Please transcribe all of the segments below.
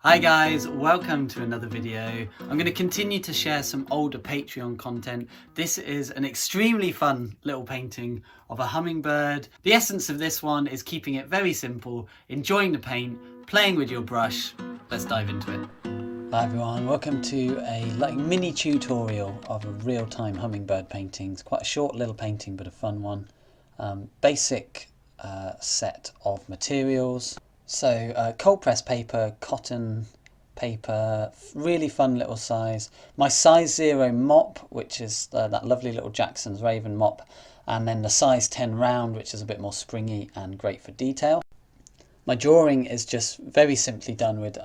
Hi guys, welcome to another video. I'm going to continue to share some older Patreon content. This is an extremely fun little painting of a hummingbird. The essence of this one is keeping it very simple, enjoying the paint, playing with your brush. Let's dive into it. Hi everyone, welcome to a mini tutorial of a real-time hummingbird painting. It's quite a short little painting but a fun one. Basic set of materials. So cold press paper, cotton paper, really fun little size. My size 0 mop, which is that lovely little Jackson's Raven mop, and then the size 10 round, which is a bit more springy and great for detail. My drawing is just very simply done with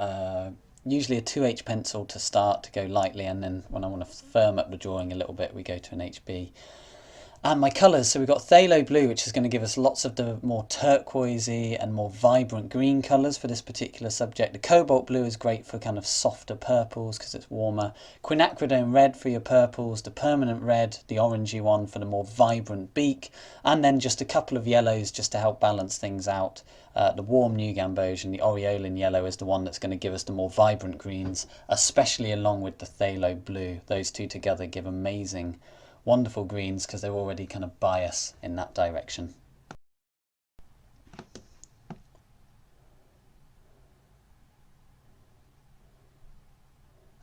usually a 2H pencil to start, to go lightly, and then when I want to firm up the drawing a little bit we go to an HB. And my colours, so we've got phthalo blue, which is going to give us lots of the more turquoisey and more vibrant green colours for this particular subject. The cobalt blue is great for kind of softer purples because it's warmer. Quinacridone red for your purples, the permanent red, the orangey one for the more vibrant beak, and then just a couple of yellows just to help balance things out. The warm new gamboge and the aureolin yellow is the one that's going to give us the more vibrant greens, especially along with the phthalo blue. Those two together give amazing, wonderful greens because they're already kind of bias in that direction.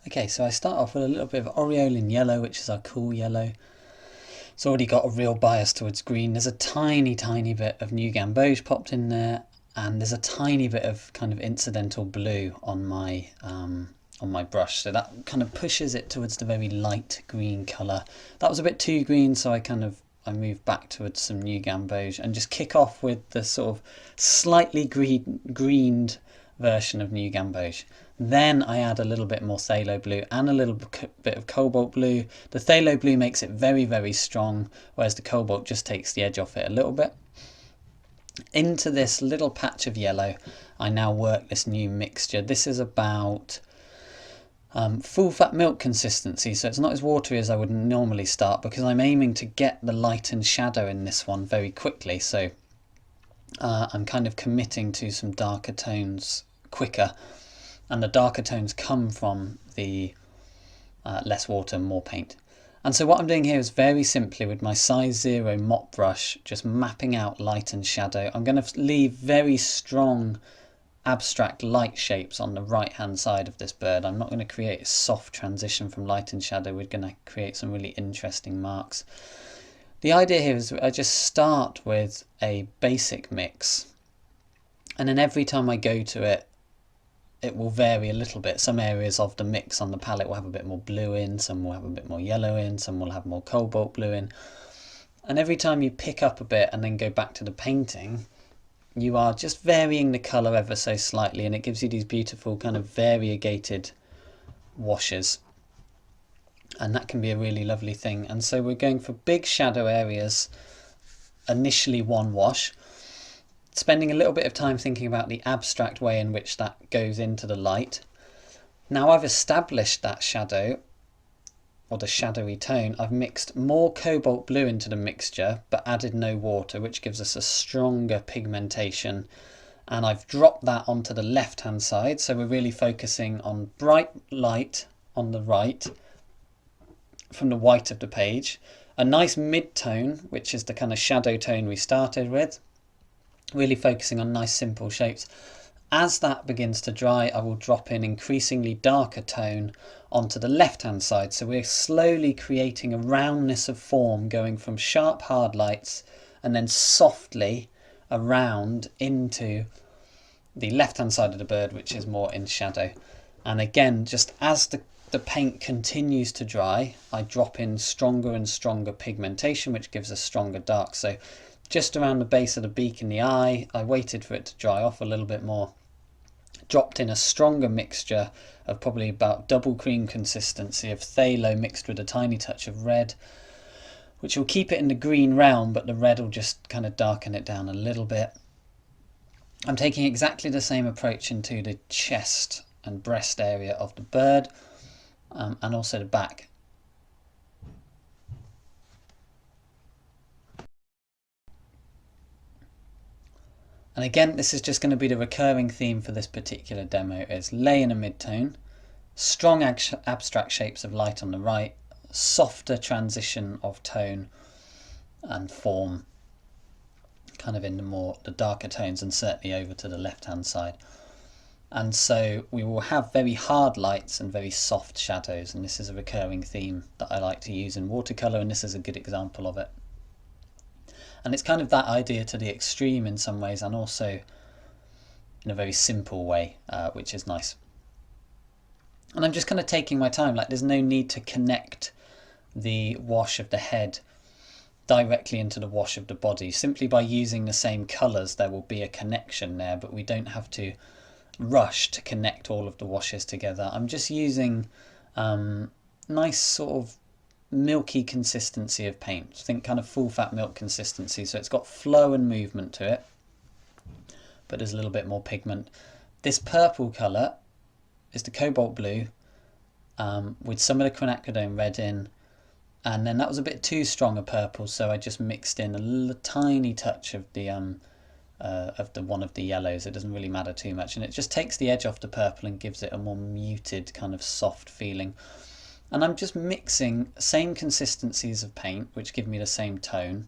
Okay, so I start off with a little bit of aureolin yellow, which is our cool yellow. It's already got a real bias towards green. There's a tiny bit of new gamboge popped in there, and there's a tiny bit of kind of incidental blue on my brush, so that kind of pushes it towards the very light green colour. That was a bit too green, so I moved back towards some new gamboge and just kick off with the sort of slightly greened version of new gamboge. Then I add a little bit more phthalo blue and a little bit of cobalt blue. The phthalo blue makes it very strong, whereas the cobalt just takes the edge off it a little bit. Into this little patch of yellow I now work this new mixture. This is about full fat milk consistency, so it's not as watery as I would normally start because I'm aiming to get the light and shadow in this one very quickly, so I'm kind of committing to some darker tones quicker, and the darker tones come from the less water, more paint. And so what I'm doing here is very simply with my size 0 mop brush, just mapping out light and shadow. I'm going to leave very strong abstract light shapes on the right hand side of this bird. I'm not going to create a soft transition from light and shadow. We're going to create some really interesting marks. The idea here is I just start with a basic mix, and then every time I go to it, it will vary a little bit. Some areas of the mix on the palette will have a bit more blue in, some will have a bit more yellow in, some will have more cobalt blue in. And every time you pick up a bit and then go back to the painting, you are just varying the colour ever so slightly, and it gives you these beautiful kind of variegated washes, and that can be a really lovely thing. And so we're going for big shadow areas, initially one wash, spending a little bit of time thinking about the abstract way in which that goes into the light. Now I've established that shadow, or the shadowy tone, I've mixed more cobalt blue into the mixture but added no water, which gives us a stronger pigmentation, and I've dropped that onto the left hand side, so we're really focusing on bright light on the right from the white of the page, a nice mid-tone, which is the kind of shadow tone we started with, really focusing on nice simple shapes. As that begins to dry, I will drop in increasingly darker tone onto the left hand side, so we're slowly creating a roundness of form, going from sharp hard lights and then softly around into the left hand side of the bird, which is more in shadow. And again, just as the paint continues to dry, I drop in stronger and stronger pigmentation, which gives us stronger dark. So just around the base of the beak and the eye, I waited for it to dry off a little bit more, dropped in a stronger mixture of probably about double cream consistency of phthalo mixed with a tiny touch of red, which will keep it in the green realm, but the red will just kind of darken it down a little bit. I'm taking exactly the same approach into the chest and breast area of the bird, and also the back. And again, this is just going to be the recurring theme for this particular demo, is lay in a midtone, strong abstract shapes of light on the right, softer transition of tone and form kind of in the darker tones, and certainly over to the left hand side. And so we will have very hard lights and very soft shadows, and this is a recurring theme that I like to use in watercolour, and this is a good example of it. And it's kind of that idea to the extreme in some ways, and also in a very simple way, which is nice. And I'm just kind of taking my time, like there's no need to connect the wash of the head directly into the wash of the body. Simply by using the same colours there will be a connection there, but we don't have to rush to connect all of the washes together. I'm just using nice sort of milky consistency of paint. Think kind of full fat milk consistency, so it's got flow and movement to it, but there's a little bit more pigment. This purple colour is the cobalt blue with some of the quinacridone red in, and then that was a bit too strong a purple, so I just mixed in a tiny touch of the one of the yellows. It doesn't really matter too much, and it just takes the edge off the purple and gives it a more muted kind of soft feeling. And I'm just mixing same consistencies of paint which give me the same tone.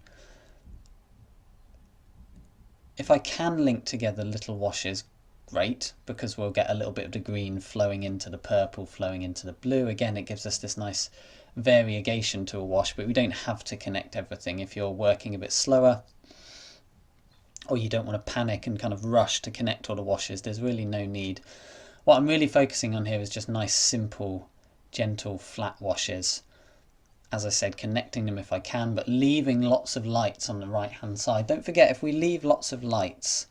If I can link together little washes, great, because we'll get a little bit of the green flowing into the purple, flowing into the blue. Again, it gives us this nice variegation to a wash, but we don't have to connect everything. If you're working a bit slower, or you don't want to panic and kind of rush to connect all the washes, there's really no need. What I'm really focusing on here is just nice, simple, gentle, flat washes. As I said, connecting them if I can, but leaving lots of lights on the right hand side. Don't forget, if we leave lots of lights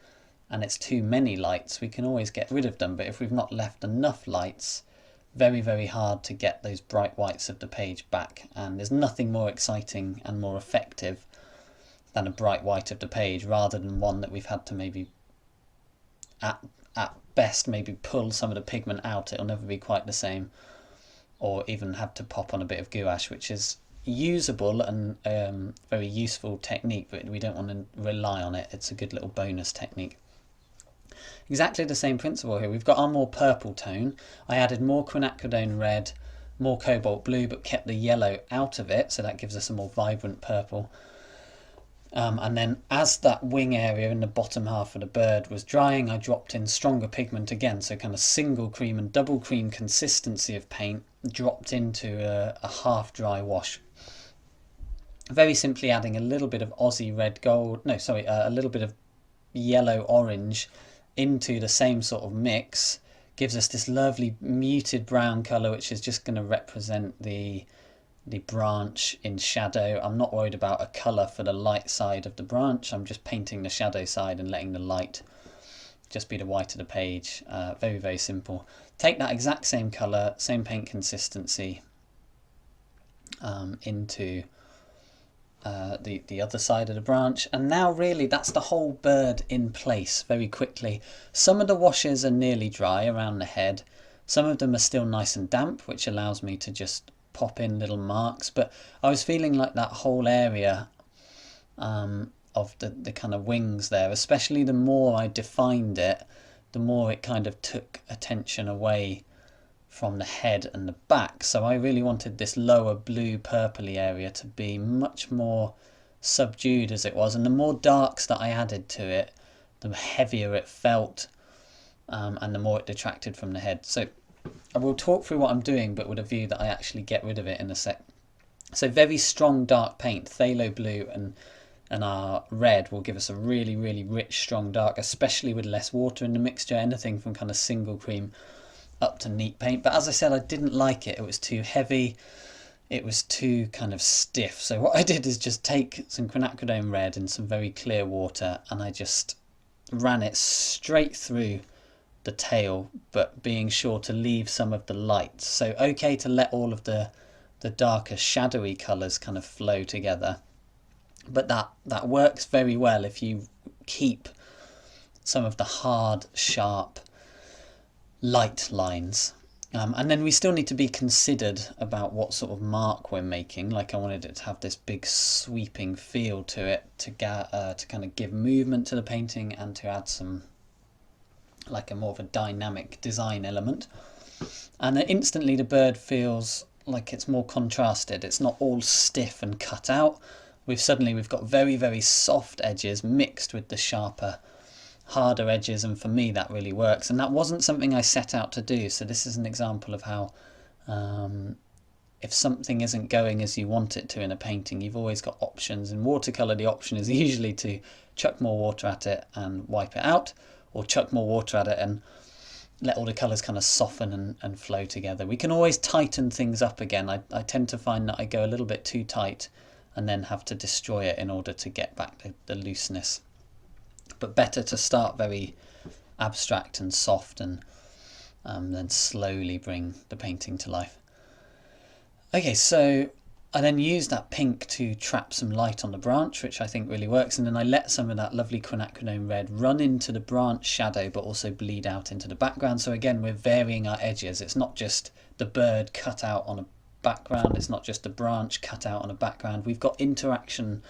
and it's too many lights, we can always get rid of them, but if we've not left enough lights, very, very hard to get those bright whites of the page back. And there's nothing more exciting and more effective than a bright white of the page, rather than one that we've had to maybe at best maybe pull some of the pigment out. It'll never be quite the same, or even have to pop on a bit of gouache, which is usable and very useful technique, but we don't want to rely on it. It's a good little bonus technique. Exactly the same principle here. We've got our more purple tone. I added more quinacridone red, more cobalt blue, but kept the yellow out of it, so that gives us a more vibrant purple. And then as that wing area in the bottom half of the bird was drying, I dropped in stronger pigment again, so kind of single cream and double cream consistency of paint dropped into a half dry wash. Very simply adding a little bit of Aussie red gold, a little bit of yellow orange into the same sort of mix gives us this lovely muted brown colour, which is just going to represent the branch in shadow. I'm not worried about a colour for the light side of the branch. I'm just painting the shadow side and letting the light just be the white of the page. Very, very simple. Take that exact same colour, same paint consistency into the other side of the branch, and now really that's the whole bird in place very quickly. Some of the washes are nearly dry around the head. Some of them are still nice and damp, which allows me to just pop in little marks, but I was feeling like that whole area of the kind of wings there, especially the more I defined it, the more it kind of took attention away from the head and the back. So I really wanted this lower blue purpley area to be much more subdued as it was, and the more darks that I added to it, the heavier it felt, and the more it detracted from the head. So I will talk through what I'm doing, but with a view that I actually get rid of it in a sec. So very strong dark paint, phthalo blue and our red will give us a really, really rich, strong dark, especially with less water in the mixture, anything from kind of single cream up to neat paint. But as I said, I didn't like it. It was too heavy. It was too kind of stiff. So what I did is just take some quinacridone red in some very clear water, and I just ran it straight through the tail, but being sure to leave some of the lights. So okay to let all of the darker shadowy colours kind of flow together, but that works very well if you keep some of the hard, sharp light lines. And then we still need to be considered about what sort of mark we're making. Like I wanted it to have this big sweeping feel to it to kind of give movement to the painting and to add some like a more of a dynamic design element. And then instantly the bird feels like it's more contrasted. It's not all stiff and cut out. We've got very soft edges mixed with the sharper, harder edges, and for me that really works. And that wasn't something I set out to do, so this is an example of how if something isn't going as you want it to in a painting, you've always got options. In watercolour, the option is usually to chuck more water at it and wipe it out, or chuck more water at it and let all the colours kind of soften and flow together. We can always tighten things up again. I tend to find that I go a little bit too tight and then have to destroy it in order to get back the looseness. But better to start very abstract and soft and then slowly bring the painting to life. Okay, so I then use that pink to trap some light on the branch, which I think really works, and then I let some of that lovely quinacridone red run into the branch shadow but also bleed out into the background. So again, we're varying our edges. It's not just the bird cut out on a background, it's not just the branch cut out on a background. We've got interaction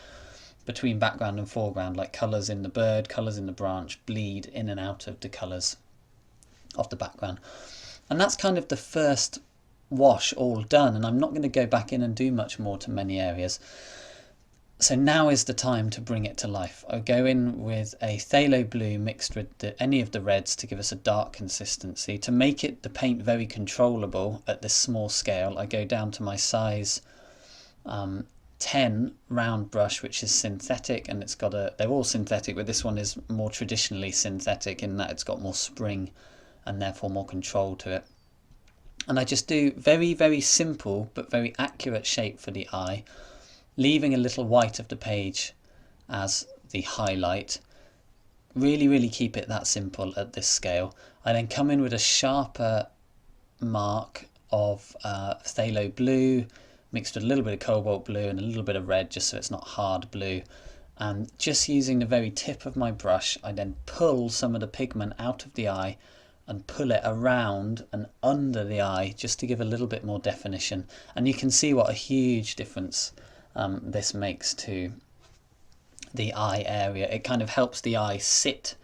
between background and foreground, like colours in the bird, colours in the branch bleed in and out of the colours of the background. And that's kind of the first wash all done, and I'm not going to go back in and do much more to many areas. So now is the time to bring it to life. I go in with a phthalo blue mixed with any of the reds to give us a dark consistency. To make the paint very controllable at this small scale, I go down to my size 10 round brush, which is synthetic, and it's got they're all synthetic, but this one is more traditionally synthetic in that it's got more spring and therefore more control to it. And I just do very simple but very accurate shape for the eye, leaving a little white of the page as the highlight. Really keep it that simple at this scale. I then come in with a sharper mark of phthalo blue mixed with a little bit of cobalt blue and a little bit of red, just so it's not hard blue. And just using the very tip of my brush, I then pull some of the pigment out of the eye and pull it around and under the eye just to give a little bit more definition. And you can see what a huge difference this makes to the eye area. It kind of helps the eye sit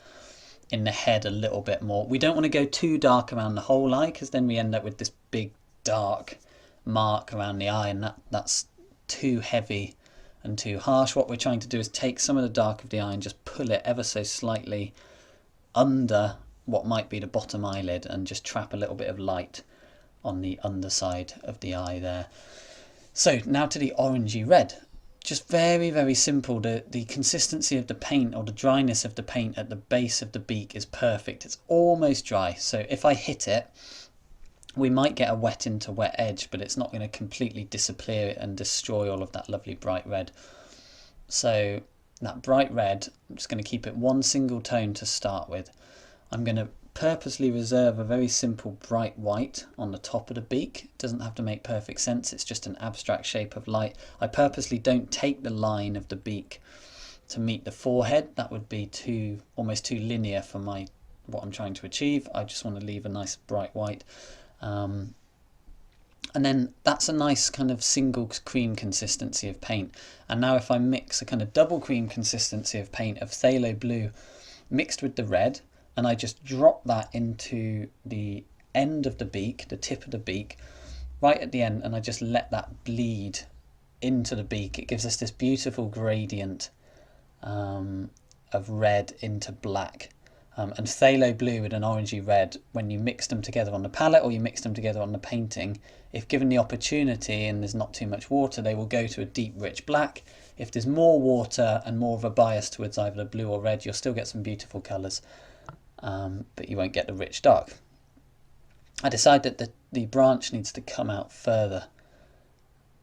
in the head a little bit more. We don't want to go too dark around the whole eye, because then we end up with this big dark mark around the eye, and that's too heavy and too harsh. What we're trying to do is take some of the dark of the eye and just pull it ever so slightly under what might be the bottom eyelid and just trap a little bit of light on the underside of the eye there. So now to the orangey red. Just very simple. The consistency of the paint, or the dryness of the paint at the base of the beak, is perfect. It's almost dry, so if I hit it, we might get a wet into wet edge, but it's not going to completely disappear it and destroy all of that lovely bright red. So that bright red, I'm just going to keep it one single tone to start with. I'm going to purposely reserve a very simple bright white on the top of the beak. It doesn't have to make perfect sense, it's just an abstract shape of light. I purposely don't take the line of the beak to meet the forehead. That would be almost too linear for what I'm trying to achieve. I just want to leave a nice bright white. And then that's a nice kind of single cream consistency of paint. And now if I mix a kind of double cream consistency of paint of phthalo blue mixed with the red, and I just drop that into the end of the beak, the tip of the beak, right at the end, and I just let that bleed into the beak, it gives us this beautiful gradient of red into black. And phthalo blue with an orangey red, when you mix them together on the palette or you mix them together on the painting, if given the opportunity and there's not too much water, they will go to a deep rich black. If there's more water and more of a bias towards either blue or red, you'll still get some beautiful colours. But you won't get the rich dark. I decided that the branch needs to come out further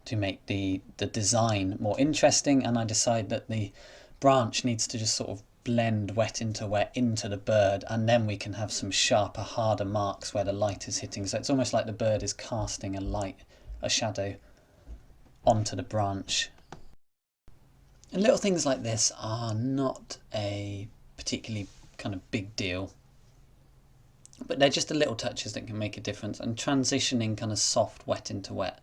to make the design more interesting, and I decided that the branch needs to just sort of blend wet into the bird, and then we can have some sharper, harder marks where the light is hitting. So it's almost like the bird is casting a shadow onto the branch. And little things like this are not a particularly kind of big deal. But they're just the little touches that can make a difference, and transitioning kind of soft wet into wet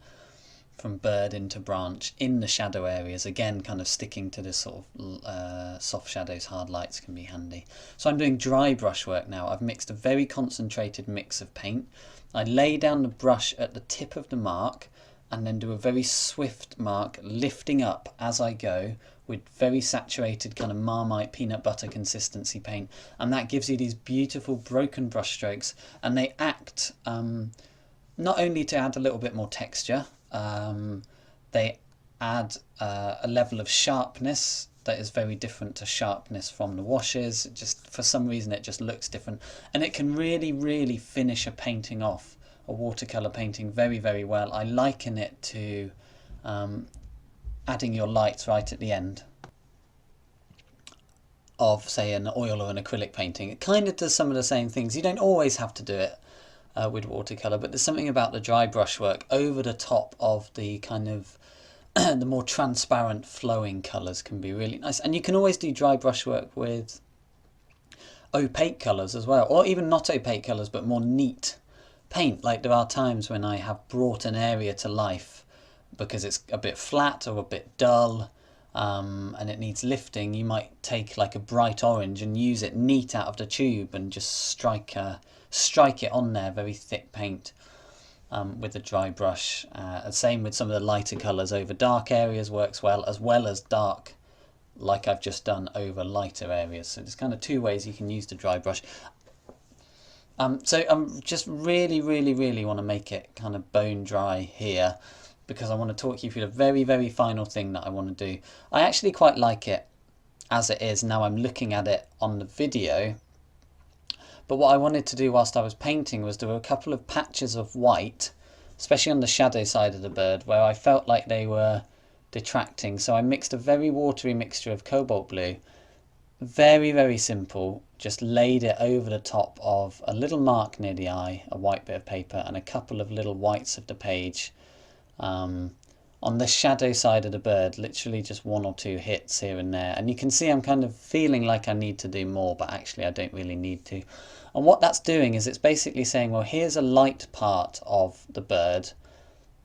from bird into branch in the shadow areas, again kind of sticking to this sort of soft shadows, hard lights can be handy. So I'm doing dry brush work now. I've mixed a very concentrated mix of paint. I lay down the brush at the tip of the mark and then do a very swift mark, lifting up as I go with very saturated kind of Marmite peanut butter consistency paint, and that gives you these beautiful broken brush strokes, and they act not only to add a little bit more texture, they add a level of sharpness that is very different to sharpness from the washes. It just, for some reason, it just looks different, and it can really finish a painting off, a watercolor painting, very well. I liken it to adding your lights right at the end of, say, an oil or an acrylic painting. It kind of does some of the same things. You don't always have to do it with watercolor, but there's something about the dry brush work over the top of the kind of the more transparent flowing colors can be really nice. And you can always do dry brush work with opaque colors as well, or even not opaque colors but more neat paint. Like there are times when I have brought an area to life because it's a bit flat or a bit dull, and it needs lifting. You might take like a bright orange and use it neat out of the tube and just strike it on there, very thick paint, with a dry brush. Same with some of the lighter colours over dark areas works well as dark, like I've just done, over lighter areas. So there's kind of two ways you can use the dry brush. So I'm just really want to make it kind of bone dry here, because I want to talk you through the very final thing that I want to do. I actually quite like it as it is. Now I'm looking at it on the video, but what I wanted to do whilst I was painting was do a couple of patches of white, especially on the shadow side of the bird, where I felt like they were detracting. So I mixed a very watery mixture of cobalt blue, very simple, just laid it over the top of a little mark near the eye, a white bit of paper, and a couple of little whites of the page on the shadow side of the bird, literally just one or two hits here and there. And you can see I'm kind of feeling like I need to do more, but actually I don't really need to. And what that's doing is it's basically saying, well, here's a light part of the bird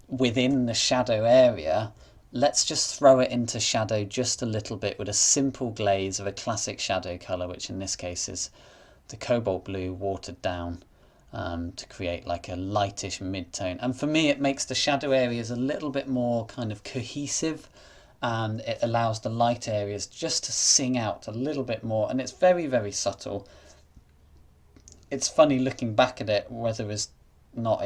within the shadow area. Let's just throw it into shadow just a little bit with a simple glaze of a classic shadow colour, which in this case is the cobalt blue watered down, to create like a lightish mid-tone. And for me, it makes the shadow areas a little bit more kind of cohesive, and it allows the light areas just to sing out a little bit more. And it's very subtle. It's funny looking back at it, whether it's not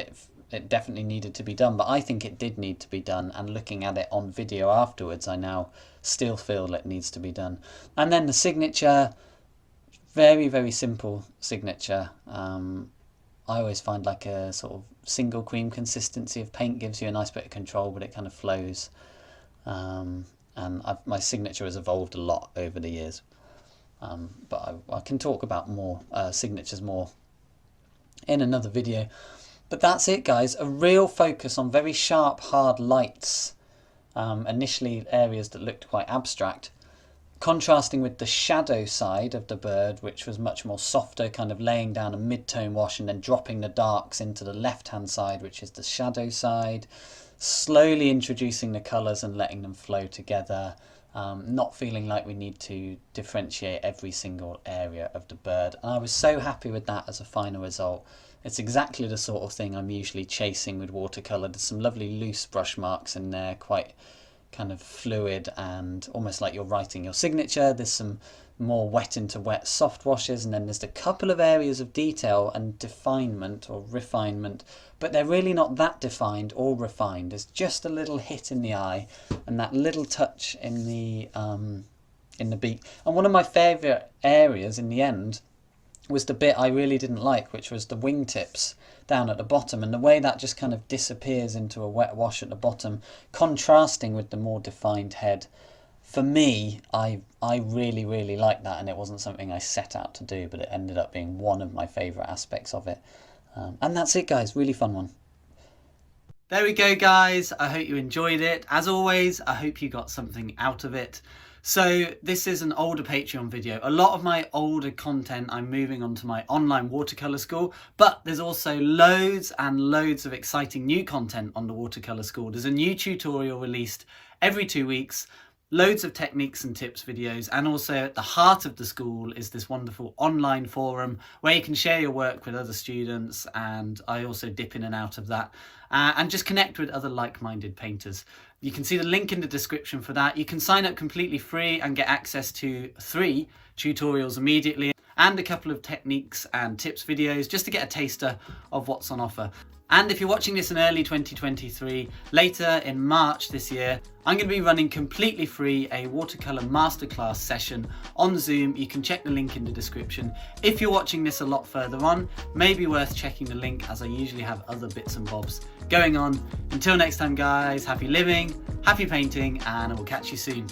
it definitely needed to be done, but I think it did need to be done, and looking at it on video afterwards, I now still feel it needs to be done. And then the signature, very simple signature. I always find like a sort of single cream consistency of paint gives you a nice bit of control, but it kind of flows. And my signature has evolved a lot over the years. But I can talk about more signatures more in another video. But that's it, guys. A real focus on very sharp, hard lights. Initially areas that looked quite abstract, contrasting with the shadow side of the bird, which was much more softer, kind of laying down a mid-tone wash and then dropping the darks into the left-hand side, which is the shadow side, slowly introducing the colours and letting them flow together, not feeling like we need to differentiate every single area of the bird. And I was so happy with that as a final result. It's exactly the sort of thing I'm usually chasing with watercolour. There's some lovely loose brush marks in there, quite kind of fluid and almost like you're writing your signature. There's some more wet into wet soft washes, and then there's a couple of areas of detail and definement or refinement, but they're really not that defined or refined. There's just a little hit in the eye and that little touch in the beak. And one of my favourite areas in the end was the bit I really didn't like, which was the wingtips down at the bottom, and the way that just kind of disappears into a wet wash at the bottom, contrasting with the more defined head. For me, I really like that, and it wasn't something I set out to do, but it ended up being one of my favourite aspects of it. And that's it, guys. Really fun one. There we go, guys. I hope you enjoyed it. As always, I hope you got something out of it. So this is an older Patreon video. A lot of my older content I'm moving on to my online watercolour school, but there's also loads and loads of exciting new content on the watercolour school. There's a new tutorial released every 2 weeks, loads of techniques and tips videos, and also at the heart of the school is this wonderful online forum where you can share your work with other students, and I also dip in and out of that and just connect with other like-minded painters. You can see the link in the description for that. You can sign up completely free and get access to 3 tutorials immediately and a couple of techniques and tips videos just to get a taster of what's on offer. And if you're watching this in early 2023, later in March this year, I'm going to be running completely free a watercolour masterclass session on Zoom. You can check the link in the description. If you're watching this a lot further on, maybe worth checking the link, as I usually have other bits and bobs going on. Until next time guys, happy living, happy painting, and I will catch you soon.